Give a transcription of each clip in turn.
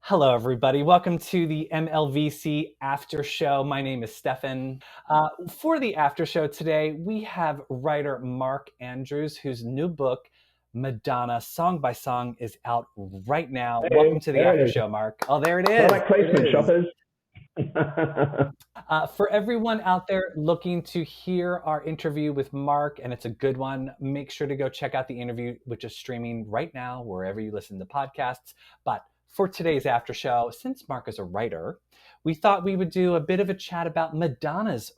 Hello, everybody. Welcome to the MLVC After Show. My name is Stefan. For the After Show today, we have writer Marc Andrews, whose new book, Madonna Song by Song, is out right now. Hey, Welcome to the there it After is. Show, Marc. Oh, there it is. Product placement, shoppers. For everyone out there looking to hear our interview with Marc, and it's a good one, make sure to go check out the interview, which is streaming right now, wherever you listen to podcasts. But for today's after show, since Marc is a writer, we thought we would do a bit of a chat about Madonna's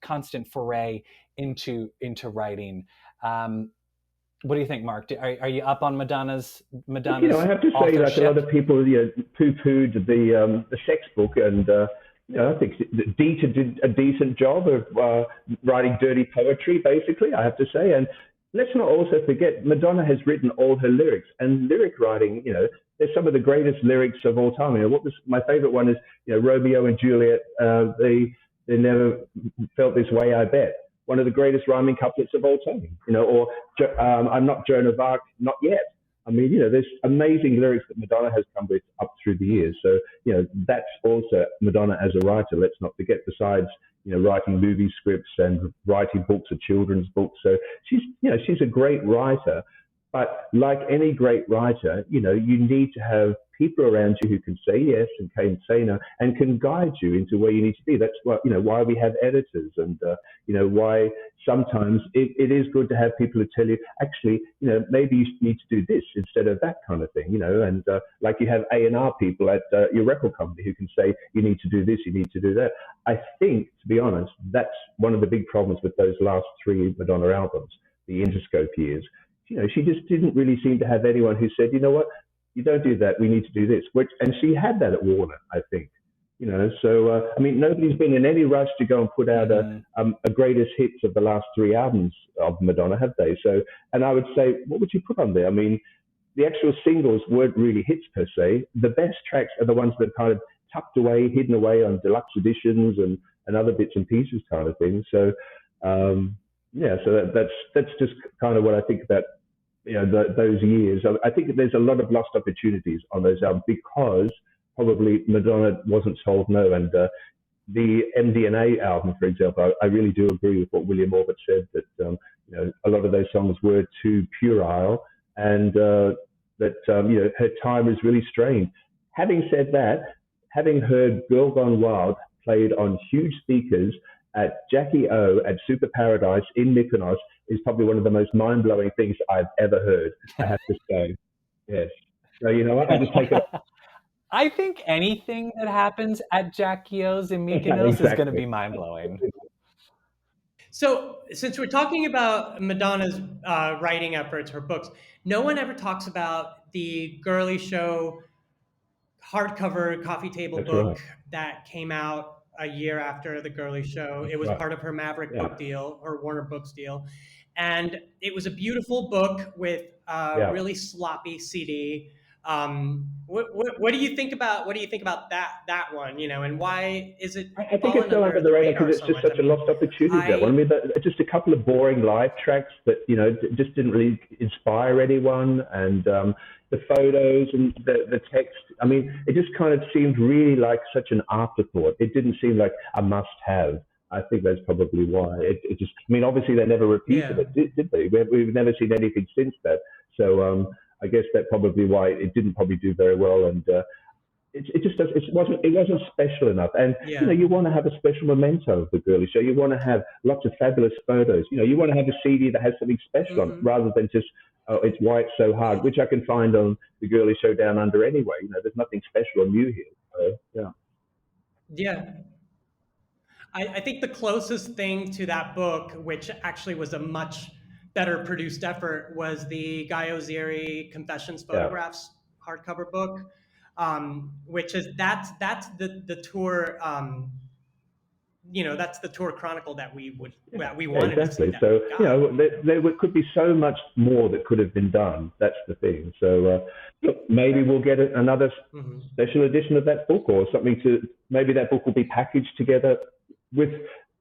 constant foray into writing. What do you think, Marc? Are you up on Madonna's? I have to say, like a lot of people, poo-pooed the sex book, and I think Dita did a decent job of writing dirty poetry, basically. I have to say, and let's not also forget, Madonna has written all her lyrics, and lyric writing, they're some of the greatest lyrics of all time. My favorite one is, Romeo and Juliet. They never felt this way, I bet. One of the greatest rhyming couplets of all time, or I'm not Joan of Arc, not yet. I mean, there's amazing lyrics that Madonna has come with up through the years. So, that's also Madonna as a writer. Let's not forget, besides, writing movie scripts and writing books or children's books. So she's a great writer. But like any great writer, you need to have people around you who can say yes and can say no and can guide you into where you need to be. That's why we have editors, and why sometimes it is good to have people who tell you, actually, maybe you need to do this instead of that kind of thing, and like you have A&R people at your record company who can say, you need to do this, you need to do that. I think, to be honest, that's one of the big problems with those last three Madonna albums, the Interscope years. She just didn't really seem to have anyone who said, you know what, you don't do that, we need to do this. And she had that at Warner, I think. So, nobody's been in any rush to go and put out a greatest hits of the last three albums of Madonna, have they? So, and I would say, what would you put on there? I mean, the actual singles weren't really hits per se. The best tracks are the ones that are kind of tucked away, hidden away on deluxe editions and other bits and pieces kind of thing. So, so that's just kind of what I think about those years. I think there's a lot of lost opportunities on those albums because probably Madonna wasn't told no. And the MDNA album, for example, I really do agree with what William Orbit said, that a lot of those songs were too puerile, and that her time was really strained. Having said that, having heard Girl Gone Wild played on huge speakers at Jackie O at Super Paradise in Mykonos is probably one of the most mind-blowing things I've ever heard, I have to say. Yes. So, you know what? I just take it. I think anything that happens at Jackie O's in Mykonos is going to be mind-blowing. So, since we're talking about Madonna's writing efforts, her books, no one ever talks about the Girlie Show hardcover coffee table book that came out a year after the Girlie Show. It was part of her Maverick book deal, or Warner Books deal. And it was a beautiful book with a really sloppy CD. What do you think about that one? And why is it? I think it's still under the radar because it's just such a lost opportunity. That one. I mean, just a couple of boring live tracks that just didn't really inspire anyone, and the photos and the text. I mean, it just kind of seemed really like such an afterthought. It didn't seem like a must-have. I think that's probably why. It just. I mean, obviously they never repeated it, did they? We've never seen anything since that. So. I guess that's probably why it didn't probably do very well, and it just does. It wasn't special enough. And you want to have a special memento of the Girlie Show. You want to have lots of fabulous photos. You want to have a CD that has something special on it, rather than just it's why it's so hard, which I can find on the Girlie Show Down Under anyway. There's nothing special or new here. So, yeah. I think the closest thing to that book, which actually was a much better produced effort, was the Guy Ozieri Confessions Photographs hardcover book, which is that's the tour. That's the tour chronicle that we wanted. Exactly. To see. So there could be so much more that could have been done. That's the thing. So maybe we'll get another special edition of that book, or something maybe that book will be packaged together with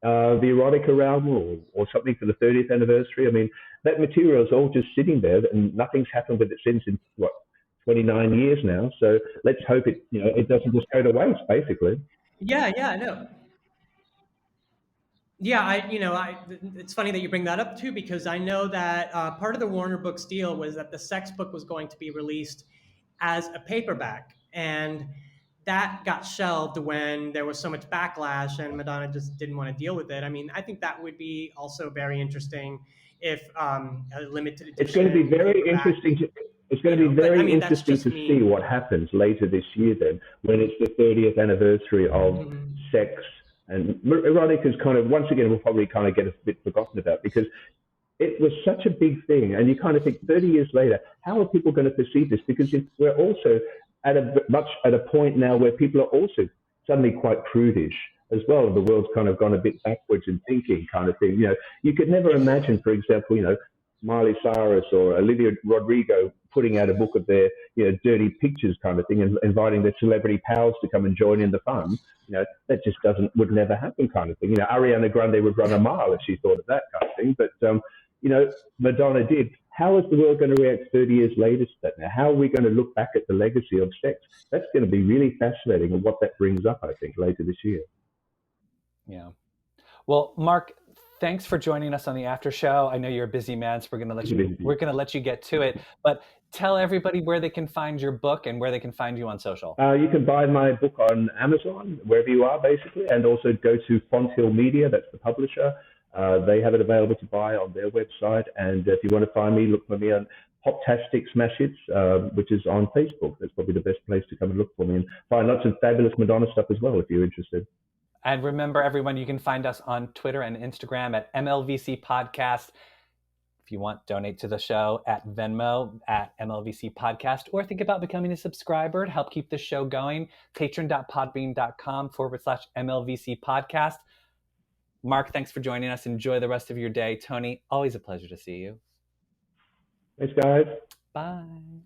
the erotica realm or something for the 30th anniversary. I mean, that material is all just sitting there and nothing's happened with it since, in 29 years now. So let's hope it doesn't just go to waste, basically. Yeah, no. Yeah, it's funny that you bring that up too, because I know that part of the Warner Books deal was that the sex book was going to be released as a paperback, and that got shelved when there was so much backlash and Madonna just didn't want to deal with it. I mean, I think that would be also very interesting if a limited edition. It's going to be very interesting. It's going to be very interesting to see what happens later this year then, when it's the 30th anniversary of Sex. And erotica is kind of, once again, we'll probably kind of get a bit forgotten about, because it was such a big thing. And you kind of think 30 years later, how are people going to perceive this? Because we're also at a point now where people are also suddenly quite prudish as well. The world's kind of gone a bit backwards in thinking, kind of thing. You could never imagine, for example, Miley Cyrus or Olivia Rodrigo putting out a book of their dirty pictures kind of thing, and inviting their celebrity pals to come and join in the fun. That just would never happen, kind of thing. Ariana Grande would run a mile if she thought of that kind of thing. But Madonna did. How is the world going to react 30 years later to that now? How are we going to look back at the legacy of sex? That's going to be really fascinating, and what that brings up, I think, later this year. Yeah. Well, Marc, thanks for joining us on the After Show. I know you're a busy man, so we're going to let you get to it. But tell everybody where they can find your book and where they can find you on social. You can buy my book on Amazon, wherever you are, basically, and also go to Fonthill Media, that's the publisher. They have it available to buy on their website. And if you want to find me, look for me on Poptastic Smash Hits, which is on Facebook. That's probably the best place to come and look for me, and find lots of fabulous Madonna stuff as well if you're interested. And remember, everyone, you can find us on Twitter and Instagram at MLVC Podcast. If you want, donate to the show at Venmo at MLVC Podcast, or think about becoming a subscriber to help keep the show going. Patreon.podbean.com/MLVC Podcast. Marc, thanks for joining us. Enjoy the rest of your day. Tony, always a pleasure to see you. Thanks, guys. Bye.